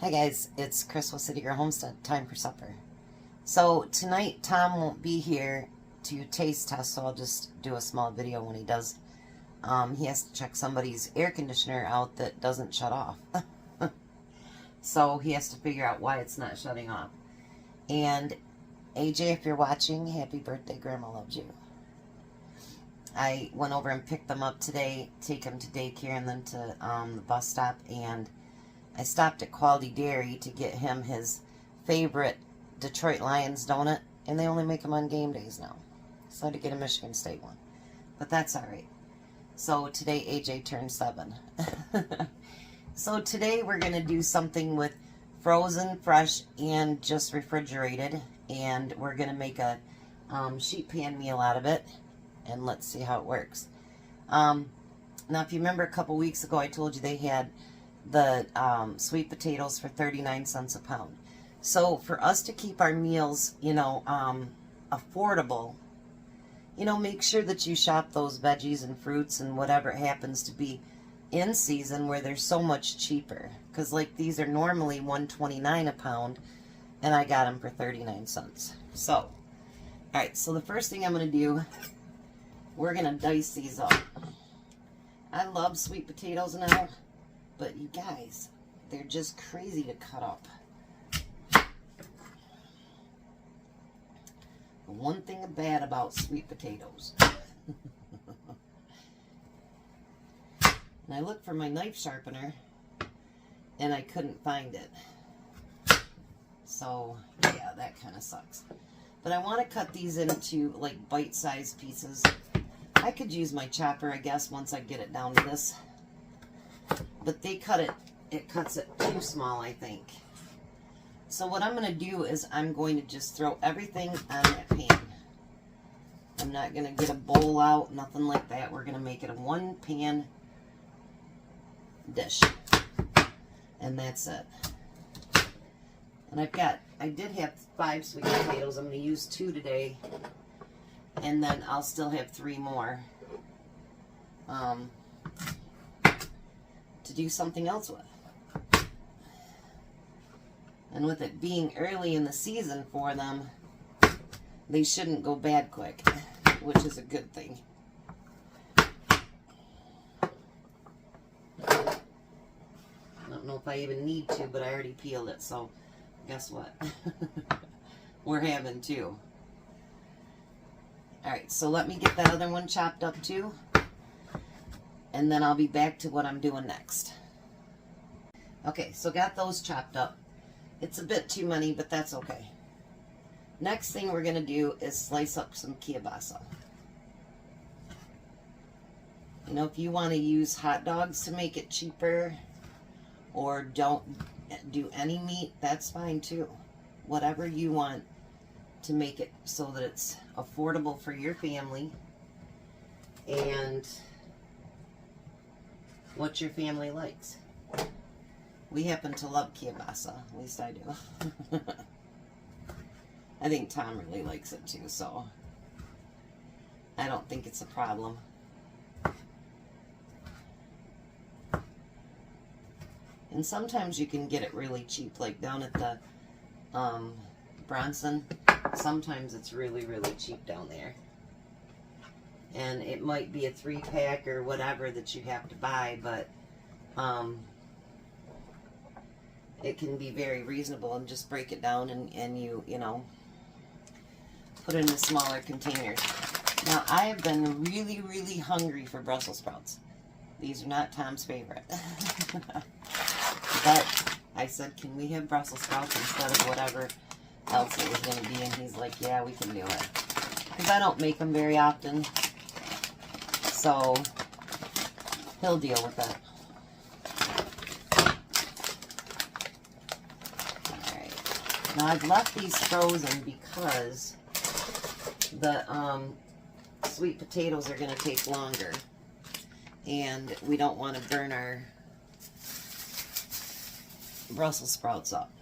Hi guys, it's Chris with City Girl Homestead. Time for supper. So tonight Tom won't be here to taste test, so I'll just do a small video when he does. He has to check somebody's air conditioner out that doesn't shut off. So he has to figure out why it's not shutting off. And AJ, if you're watching, happy birthday, Grandma loves you. I went over and picked them up today, take him to daycare and then to the bus stop, and I stopped at Quality Dairy to get him his favorite Detroit Lions donut, and they only make them on game days now. So I had to get a Michigan State one. But that's alright. So today AJ turned 7. So today we're going to do something with frozen, fresh, and just refrigerated. And we're going to make a sheet pan meal out of it. And let's see how it works. Now if you remember a couple weeks ago I told you they had the sweet potatoes for 39 cents a pound. So for us to keep our meals, affordable, make sure that you shop those veggies and fruits and whatever it happens to be in season where they're so much cheaper. Because like these are normally $1.29 a pound and I got them for 39 cents. So, alright, so the first thing I'm going to do, we're going to dice these up. I love sweet potatoes now. But you guys, they're just crazy to cut up. The one thing bad about sweet potatoes. And I looked for my knife sharpener and I couldn't find it. So, yeah, that kind of sucks. But I want to cut these into like bite-sized pieces. I could use my chopper, I guess, once I get it down to this. But they cut it, cuts it too small, I think. So what I'm going to do is I'm going to just throw everything on that pan. I'm not going to get a bowl out, nothing like that. We're going to make it a one-pan dish. And that's it. And I did have 5 sweet potatoes. I'm going to use 2 today. And then I'll still have 3 more. To do something else with. And with it being early in the season for them, they shouldn't go bad quick, which is a good thing. I don't know if I even need to, but I already peeled it, so guess what? We're having 2. Alright, so let me get that other one chopped up too. And then I'll be back to what I'm doing next. Okay, so got those chopped up. It's a bit too many, but that's okay. Next thing we're going to do is slice up some kielbasa. If you want to use hot dogs to make it cheaper, or don't do any meat, that's fine too. Whatever you want to make it so that it's affordable for your family and what your family likes. We happen to love kielbasa, at least I do. I think Tom really likes it too, so I don't think it's a problem. And sometimes you can get it really cheap, like down at the Bronson. Sometimes it's really, really cheap down there. And it might be a 3-pack or whatever that you have to buy, but it can be very reasonable, and just break it down and you put it in the smaller containers. Now, I have been really, really hungry for Brussels sprouts. These are not Tom's favorite. But I said, can we have Brussels sprouts instead of whatever else it was going to be? And he's like, yeah, we can do it. Because I don't make them very often. So he'll deal with it. Alright. Now I've left these frozen because the sweet potatoes are going to take longer. And we don't want to burn our Brussels sprouts up.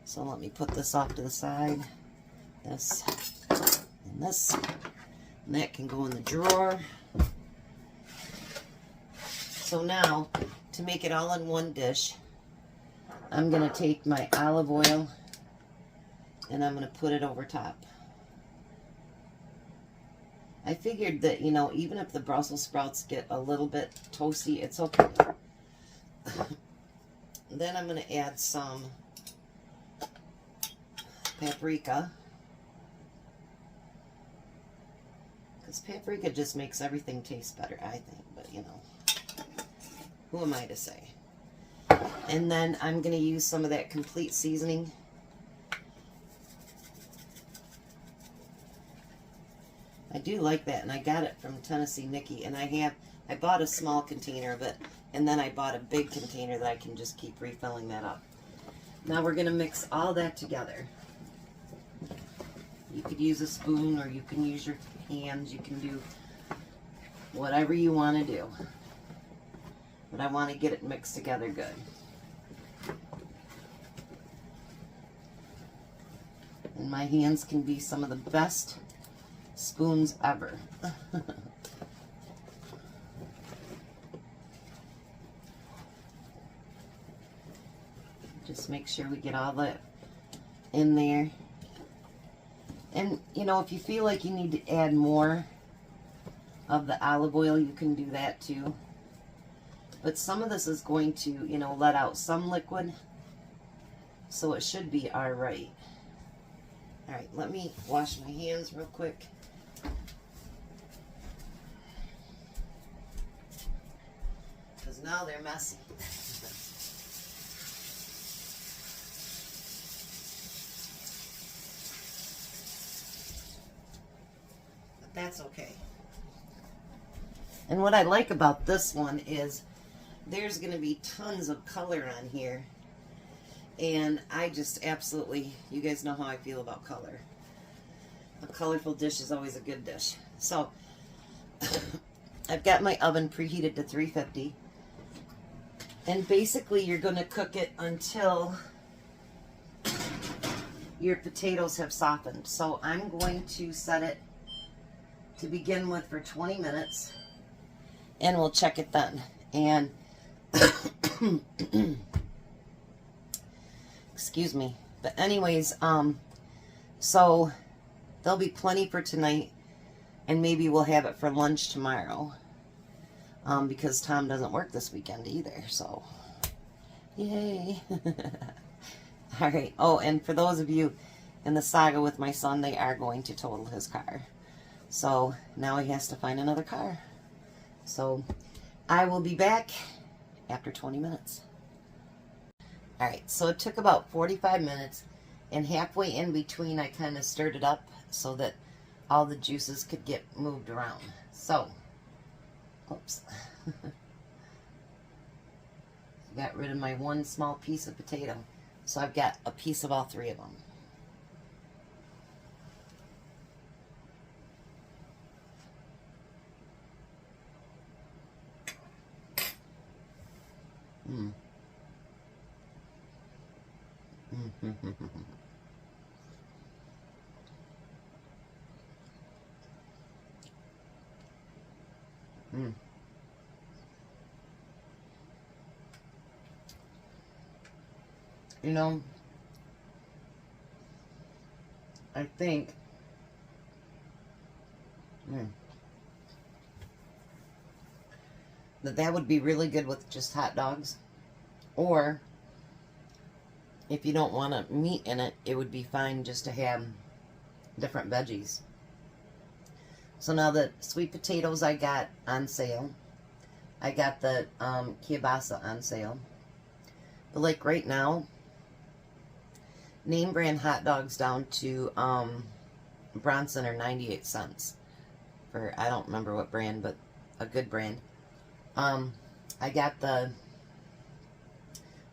So let me put this off to the side. This and this. And that can go in the drawer. So now, to make it all in one dish, I'm going to take my olive oil and I'm going to put it over top. I figured that, you know, even if the Brussels sprouts get a little bit toasty, it's okay. Then I'm going to add some paprika. Because paprika just makes everything taste better, I think. But, you know, who am I to say? And then I'm going to use some of that complete seasoning. I do like that, and I got it from Tennessee Nikki, and I bought a small container of it, and then I bought a big container that I can just keep refilling that up. Now we're going to mix all that together. You could use a spoon, or you can use your hands. You can do whatever you want to do. But I want to get it mixed together good. And my hands can be some of the best spoons ever. Just make sure we get all that in there. And, you know, if you feel like you need to add more of the olive oil, you can do that too. But some of this is going to, you know, let out some liquid. So it should be all right. All right, let me wash my hands real quick. Because now they're messy. But that's okay. And what I like about this one is there's going to be tons of color on here. And I just absolutely, you guys know how I feel about color. A colorful dish is always a good dish. So, I've got my oven preheated to 350. And basically you're going to cook it until your potatoes have softened. So I'm going to set it to begin with for 20 minutes. And we'll check it then. And excuse me. But anyways, so there'll be plenty for tonight, and maybe we'll have it for lunch tomorrow. Because Tom doesn't work this weekend either, so yay. All right. Oh, and for those of you in the saga with my son, they are going to total his car. So now he has to find another car. So I will be back after 20 minutes. Alright, so it took about 45 minutes, and halfway in between I kind of stirred it up so that all the juices could get moved around. So, oops. Got rid of my one small piece of potato. So I've got a piece of all three of them. You know, I think that would be really good with just hot dogs. Or if you don't want meat in it, it would be fine just to have different veggies. So now the sweet potatoes I got on sale. I got the kielbasa on sale. But like right now, name brand hot dogs down to Bronson are 98 cents. For, I don't remember what brand, but a good brand. I got the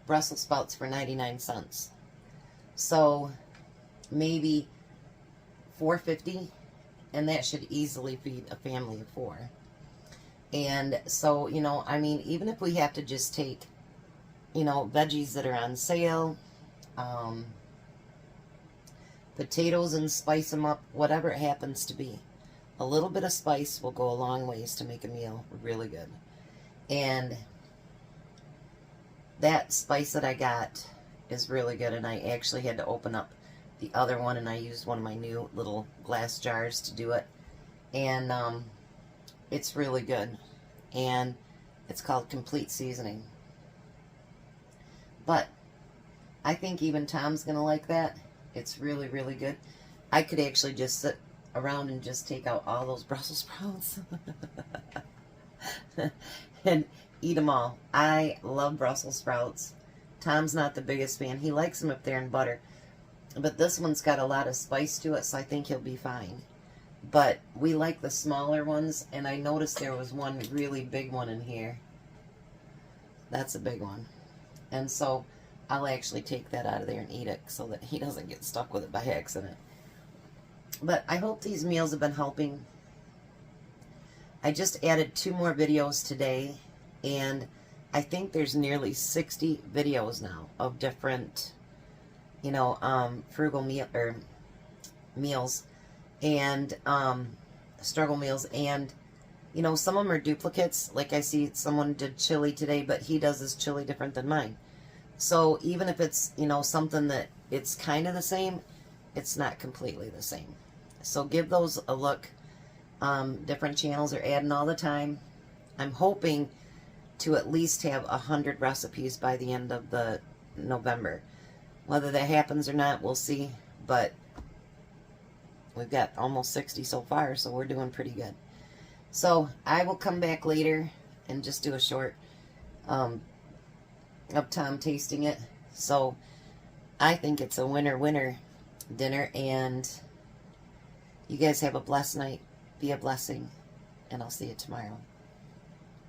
Brussels sprouts for 99 cents. So maybe $4.50, and that should easily feed a family of 4. And so, you know, I mean, even if we have to just take, you know, veggies that are on sale, potatoes, and spice them up, whatever it happens to be. A little bit of spice will go a long ways to make a meal really good. And that spice that I got is really good, and I actually had to open up the other one, and I used one of my new little glass jars to do it, and it's really good, and it's called Complete Seasoning. But I think even Tom's gonna like that. It's really, really good. I could actually just sit around and just take out all those Brussels sprouts and eat them all. I love Brussels sprouts. Tom's not the biggest fan. He likes them if they're in butter. But this one's got a lot of spice to it, so I think he'll be fine. But we like the smaller ones, and I noticed there was one really big one in here. That's a big one. And so I'll actually take that out of there and eat it so that he doesn't get stuck with it by accident. But I hope these meals have been helping. I just added 2 more videos today, and I think there's nearly 60 videos now of different, you know, frugal meals and struggle meals, and you know, some of them are duplicates. Like I see someone did chili today, but he does his chili different than mine. So even if it's, you know, something that it's kind of the same, it's not completely the same. So give those a look. Different channels are adding all the time. I'm hoping to at least have 100 recipes by the end of the November. Whether that happens or not, we'll see. But we've got almost 60 so far, so we're doing pretty good. So I will come back later and just do a short of Tom tasting it. So I think it's a winner dinner, and you guys have a blessed night. Be a blessing, and I'll see you tomorrow.